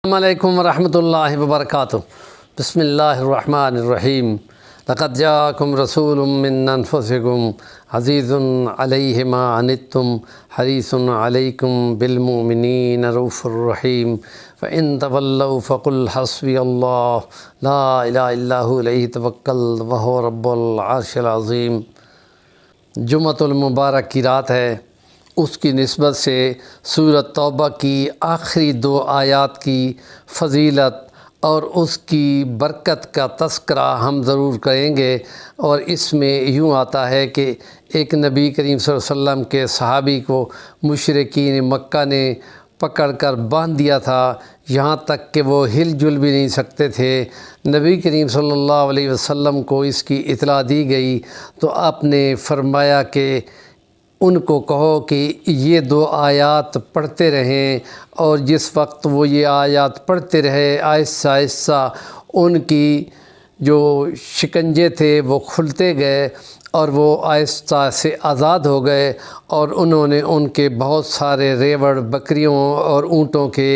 السلام علیکم ورحمۃ اللہ وبرکاتہ۔ بسم اللہ الرحمن الرحیم۔ لقد جاءکم رسول من انفسکم عزیز علیہ ما عنتم حریص علیکم بالمؤمنین رؤوف الرحیم۔ فإن تولوا فقل حسبی اللہ لا الہ الا هو علیہ توکلت وہو رب العرش العظیم۔ جمعۃ المبارک کی رات ہے، اس کی نسبت سے سورۃ توبہ کی آخری 2 آیات کی فضیلت اور اس کی برکت کا تذکرہ ہم ضرور کریں گے۔ اور اس میں یوں آتا ہے کہ ایک نبی کریم صلی اللہ علیہ وسلم کے صحابی کو مشرکین مکہ نے پکڑ کر باندھ دیا تھا، یہاں تک کہ وہ ہل جل بھی نہیں سکتے تھے۔ نبی کریم صلی اللہ علیہ وسلم کو اس کی اطلاع دی گئی تو آپ نے فرمایا کہ ان کو کہو کہ یہ 2 آیات پڑھتے رہیں، اور جس وقت وہ یہ آیات پڑھتے رہے آہستہ آہستہ ان کی جو شکنجے تھے وہ کھلتے گئے اور وہ آہستہ سے آزاد ہو گئے، اور انہوں نے ان کے بہت سارے ریوڑ بکریوں اور اونٹوں کے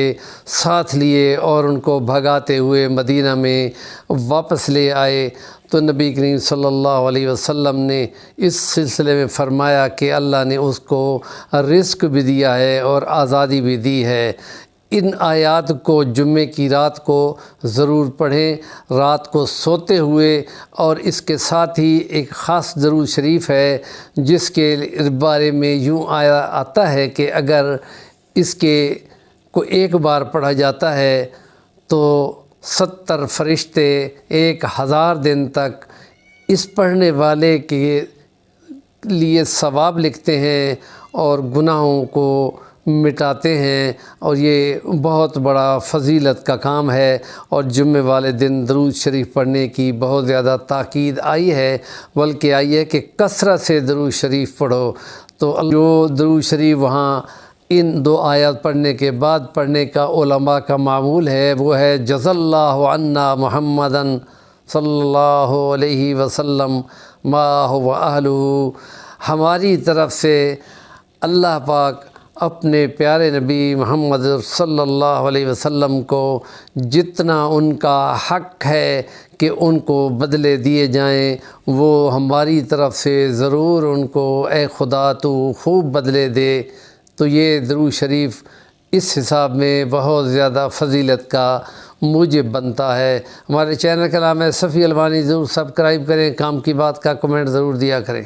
ساتھ لیے اور ان کو بھگاتے ہوئے مدینہ میں واپس لے آئے۔ تو نبی کریم صلی اللہ علیہ وسلم نے اس سلسلے میں فرمایا کہ اللہ نے اس کو رزق بھی دیا ہے اور آزادی بھی دی ہے۔ ان آیات کو جمعے کی رات کو ضرور پڑھیں، رات کو سوتے ہوئے، اور اس کے ساتھ ہی ایک خاص درود شریف ہے جس کے بارے میں یوں آتا ہے کہ اگر اس کے کو ایک بار پڑھا جاتا ہے تو 70 فرشتے 1000 دن تک اس پڑھنے والے کے لیے ثواب لکھتے ہیں اور گناہوں کو مٹاتے ہیں، اور یہ بہت بڑا فضیلت کا کام ہے۔ اور جمعے والے دن درود شریف پڑھنے کی بہت زیادہ تاکید آئی ہے، بلکہ آئی ہے کہ کثرت سے درود شریف پڑھو۔ تو جو درود شریف وہاں ان 2 آیات پڑھنے کے بعد پڑھنے کا علماء کا معمول ہے وہ ہے جزا اللہ عنا محمدً صلی اللہ علیہ وسلم ما هو اہلہ۔ ہماری طرف سے اللہ پاک اپنے پیارے نبی محمد صلی اللہ علیہ وسلم کو جتنا ان کا حق ہے کہ ان کو بدلے دیے جائیں، وہ ہماری طرف سے ضرور ان کو اے خدا تو خوب بدلے دے۔ تو یہ درود شریف اس حساب میں بہت زیادہ فضیلت کا موجب بنتا ہے۔ ہمارے چینل کا نام ہے صفی الوانی، ضرور سبسکرائب کریں، کام کی بات کا کمنٹ ضرور دیا کریں۔